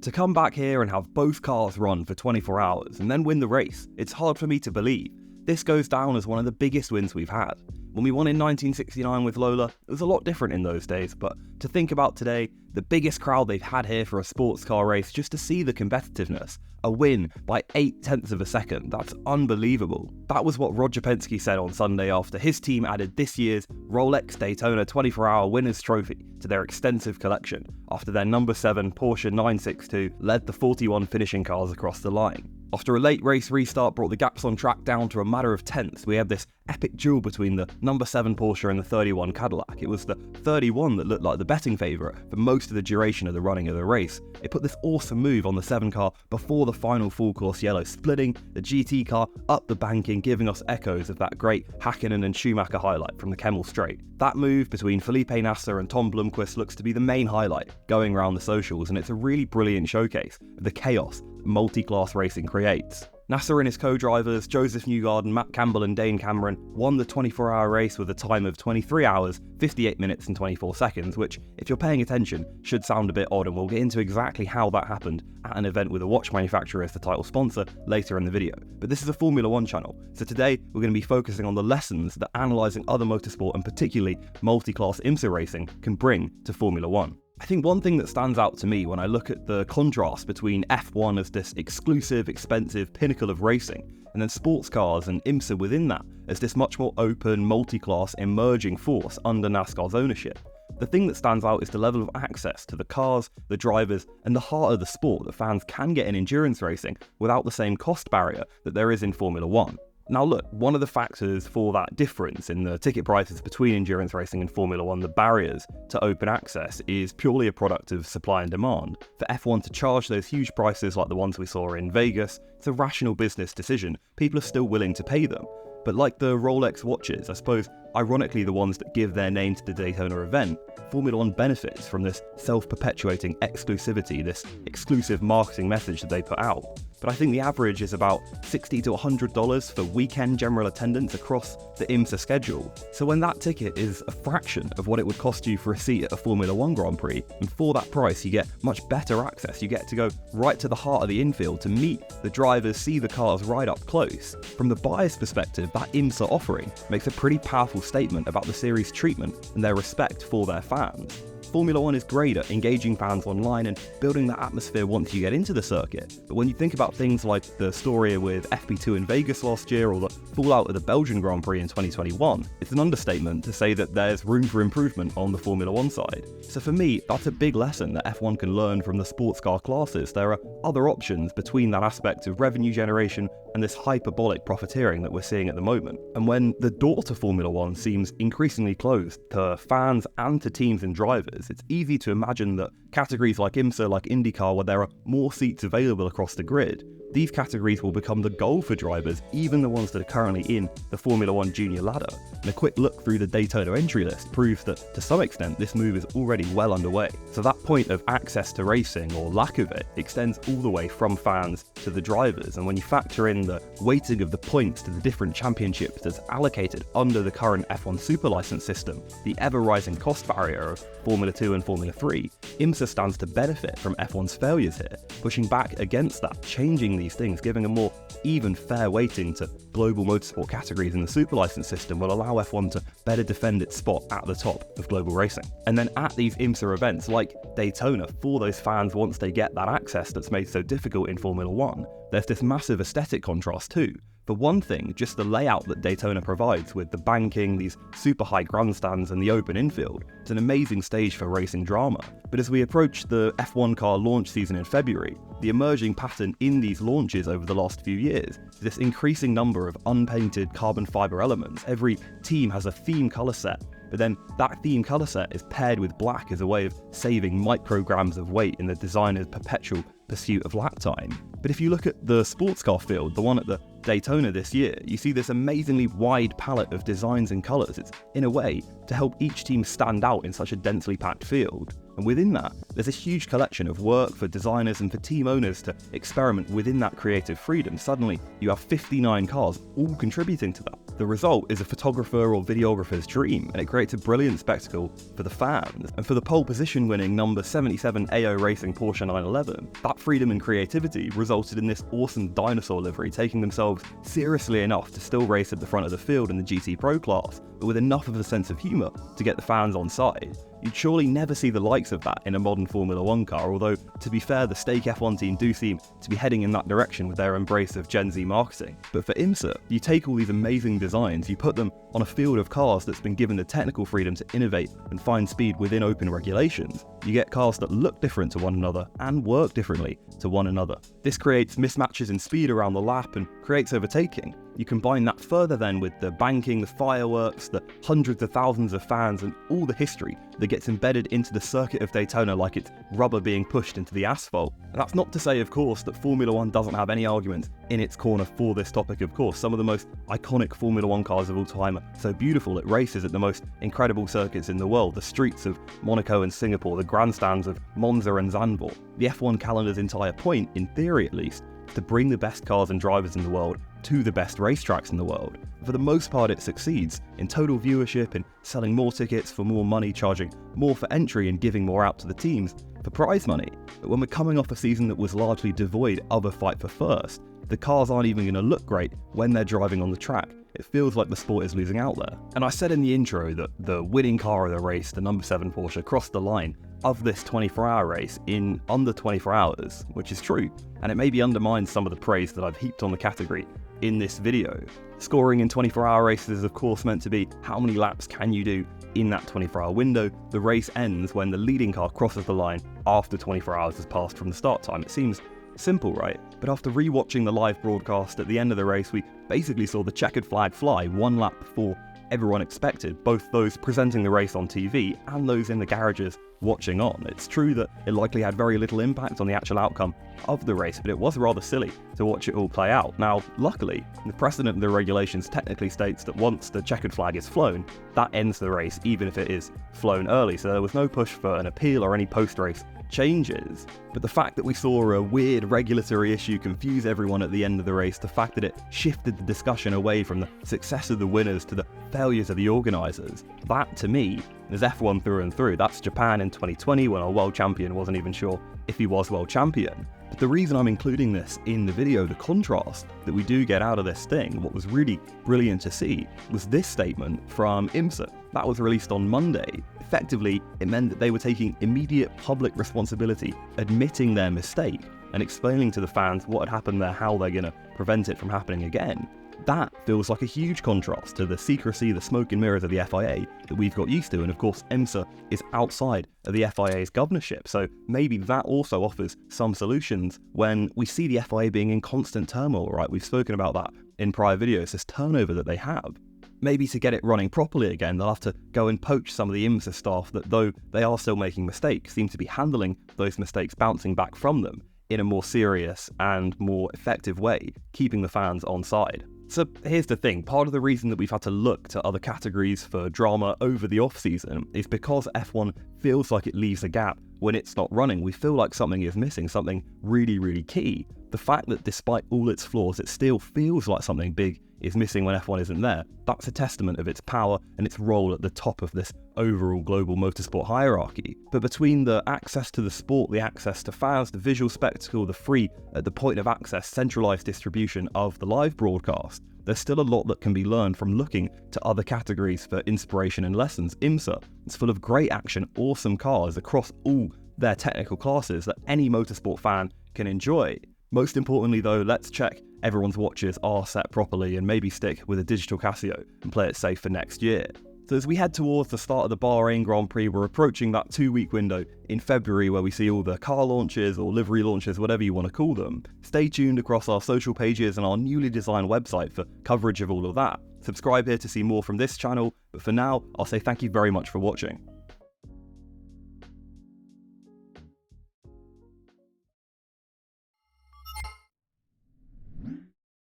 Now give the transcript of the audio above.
To come back here and have both cars run for 24 hours and then win the race, it's hard for me to believe. This goes down as one of the biggest wins we've had. When we won in 1969 with Lola, it was a lot different in those days, but to think about today, the biggest crowd they've had here for a sports car race, just to see the competitiveness, a win by 0.8 of a second, that's unbelievable. That was what Roger Penske said on Sunday after his team added this year's Rolex Daytona 24-hour Winners' Trophy to their extensive collection, after their number 7 Porsche 962 led the 41 finishing cars across the line. After a late race restart brought the gaps on track down to a matter of tenths, we had this epic duel between the number 7 Porsche and the 31 Cadillac. It was the 31 that looked like the betting favourite for most of the duration of the running of the race. It put this awesome move on the 7 car before the final full course yellow, splitting the GT car up the banking, giving us echoes of that great Hakkinen and Schumacher highlight from the Kemmel Straight. That move between Felipe Nasser and Tom Blomqvist looks to be the main highlight going around the socials, and it's a really brilliant showcase of the chaos that multi-class racing creates. Nasser and his co-drivers, Joseph Newgarden, Matt Campbell and Dane Cameron, won the 24-hour race with a time of 23 hours, 58 minutes and 24 seconds, which, if you're paying attention, should sound a bit odd, and we'll get into exactly how that happened at an event with a watch manufacturer as the title sponsor later in the video. But this is a Formula 1 channel, so today we're going to be focusing on the lessons that analysing other motorsport and particularly multi-class IMSA racing can bring to Formula 1. I think one thing that stands out to me when I look at the contrast between F1 as this exclusive, expensive pinnacle of racing, and then sports cars and IMSA within that as this much more open, multi-class, emerging force under NASCAR's ownership. The thing that stands out is the level of access to the cars, the drivers, and the heart of the sport that fans can get in endurance racing without the same cost barrier that there is in Formula 1. Now look, one of the factors for that difference in the ticket prices between endurance racing and Formula 1, the barriers to open access, is purely a product of supply and demand. For F1 to charge those huge prices like the ones we saw in Vegas, it's a rational business decision. People are still willing to pay them. But like the Rolex watches, I suppose, ironically the ones that give their name to the Daytona event, Formula 1 benefits from this self-perpetuating exclusivity, this exclusive marketing message that they put out. But I think the average is about $60 to $100 for weekend general attendance across the IMSA schedule. So when that ticket is a fraction of what it would cost you for a seat at a Formula 1 Grand Prix, and for that price you get much better access, you get to go right to the heart of the infield to meet the drivers, see the cars right up close. From the buyer's perspective, that IMSA offering makes a pretty powerful statement about the series' treatment and their respect for their fans. Formula 1 is great at engaging fans online and building that atmosphere once you get into the circuit. But when you think about things like the story with FP2 in Vegas last year or the fallout of the Belgian Grand Prix in 2021, it's an understatement to say that there's room for improvement on the Formula 1 side. So for me, that's a big lesson that F1 can learn from the sports car classes. There are other options between that aspect of revenue generation and this hyperbolic profiteering that we're seeing at the moment. And when the door to Formula 1 seems increasingly closed to fans and to teams and drivers, it's easy to imagine that categories like IMSA, like IndyCar, where there are more seats available across the grid, these categories will become the goal for drivers, even the ones that are currently in the Formula 1 junior ladder. And a quick look through the Daytona entry list proves that, to some extent, this move is already well underway. So that point of access to racing, or lack of it, extends all the way from fans to the drivers. And when you factor in the weighting of the points to the different championships that's allocated under the current F1 super license system, the ever-rising cost barrier of Formula 2 and Formula 3, IMSA stands to benefit from F1's failures here, pushing back against that, changing these things, giving a more even, fair weighting to global motorsport categories in the super license system will allow F1 to better defend its spot at the top of global racing. And then at these IMSA events like Daytona, for those fans once they get that access that's made so difficult in Formula 1, there's this massive aesthetic contrast too. For one thing, just the layout that Daytona provides with the banking, these super high grandstands and the open infield, it's an amazing stage for racing drama. But as we approach the F1 car launch season in February, the emerging pattern in these launches over the last few years is this increasing number of unpainted carbon fiber elements. Every team has a theme color set, but then that theme color set is paired with black as a way of saving micrograms of weight in the designer's perpetual pursuit of lap time. But if you look at the sports car field, the one at the Daytona this year, you see this amazingly wide palette of designs and colours. It's, in a way, to help each team stand out in such a densely packed field. And within that, there's a huge collection of work for designers and for team owners to experiment within that creative freedom. Suddenly, you have 59 cars all contributing to that. The result is a photographer or videographer's dream, and it creates a brilliant spectacle for the fans. And for the pole position winning number 77 AO Racing Porsche 911, that freedom and creativity resulted in this awesome dinosaur livery, taking themselves seriously enough to still race at the front of the field in the GT Pro class, but with enough of a sense of humour to get the fans on side. You'd surely never see the likes of that in a modern Formula 1 car, although, to be fair, the Stake F1 team do seem to be heading in that direction with their embrace of Gen Z marketing. But for IMSA, you take all these amazing designs, you put them on a field of cars that's been given the technical freedom to innovate and find speed within open regulations. You get cars that look different to one another and work differently to one another. This creates mismatches in speed around the lap and creates overtaking. You combine that further then with the banking, the fireworks, the hundreds of thousands of fans, and all the history that gets embedded into the circuit of Daytona like it's rubber being pushed into the asphalt. And that's not to say, of course, that Formula 1 doesn't have any argument in its corner for this topic, of course. Some of the most iconic Formula 1 cars of all time are so beautiful it races at the most incredible circuits in the world. The streets of Monaco and Singapore, the grandstands of Monza and Zandvoort. The F1 calendar's entire point, in theory at least, is to bring the best cars and drivers in the world to the best racetracks in the world. For the most part, it succeeds in total viewership, in selling more tickets for more money, charging more for entry, and giving more out to the teams for prize money. But when we're coming off a season that was largely devoid of a fight for first, the cars aren't even going to look great when they're driving on the track. It feels like the sport is losing out there. And I said in the intro that the winning car of the race, the number 7 Porsche, crossed the line of this 24-hour race in under 24 hours, which is true, and it maybe undermines some of the praise that I've heaped on the category in this video. Scoring in 24-hour races is of course meant to be how many laps can you do in that 24-hour window. The race ends when the leading car crosses the line after 24 hours has passed from the start time. It seems simple, right? But after re-watching the live broadcast at the end of the race, we basically saw the checkered flag fly one lap before everyone expected, both those presenting the race on TV and those in the garages watching on. It's true that it likely had very little impact on the actual outcome of the race, but it was rather silly to watch it all play out. Now, luckily, the precedent of the regulations technically states that once the checkered flag is flown, that ends the race, even if it is flown early, so there was no push for an appeal or any post-race changes. But the fact that we saw a weird regulatory issue confuse everyone at the end of the race, the fact that it shifted the discussion away from the success of the winners to the failures of the organisers, that to me is F1 through and through. That's Japan in 2020 when our world champion wasn't even sure if he was world champion. But the reason I'm including this in the video, the contrast that we do get out of this thing, what was really brilliant to see, was this statement from IMSA. That was released on Monday. Effectively, it meant that they were taking immediate public responsibility, admitting their mistake, and explaining to the fans what had happened there, how they're going to prevent it from happening again. That feels like a huge contrast to the secrecy, the smoke and mirrors of the FIA that we've got used to, and of course IMSA is outside of the FIA's governorship, so maybe that also offers some solutions when we see the FIA being in constant turmoil, right? We've spoken about that in prior videos, this turnover that they have. Maybe to get it running properly again, they'll have to go and poach some of the IMSA staff that, though they are still making mistakes, seem to be handling those mistakes, bouncing back from them in a more serious and more effective way, keeping the fans on side. So here's the thing, part of the reason that we've had to look to other categories for drama over the off-season is because F1 feels like it leaves a gap when it's not running. We feel like something is missing, something really key. The fact that despite all its flaws, it still feels like something big is missing when F1 isn't there, that's a testament of its power and its role at the top of this overall global motorsport hierarchy. But between the access to the sport, the access to fans, the visual spectacle, the free, at the point of access, centralised distribution of the live broadcast, there's still a lot that can be learned from looking to other categories for inspiration and lessons. IMSA is full of great action, awesome cars across all their technical classes that any motorsport fan can enjoy. Most importantly though, let's check everyone's watches are set properly and maybe stick with a digital Casio and play it safe for next year. So as we head towards the start of the Bahrain Grand Prix, we're approaching that 2-week window in February where we see all the car launches or livery launches, whatever you want to call them. Stay tuned across our social pages and our newly designed website for coverage of all of that. Subscribe here to see more from this channel, but for now, I'll say thank you very much for watching.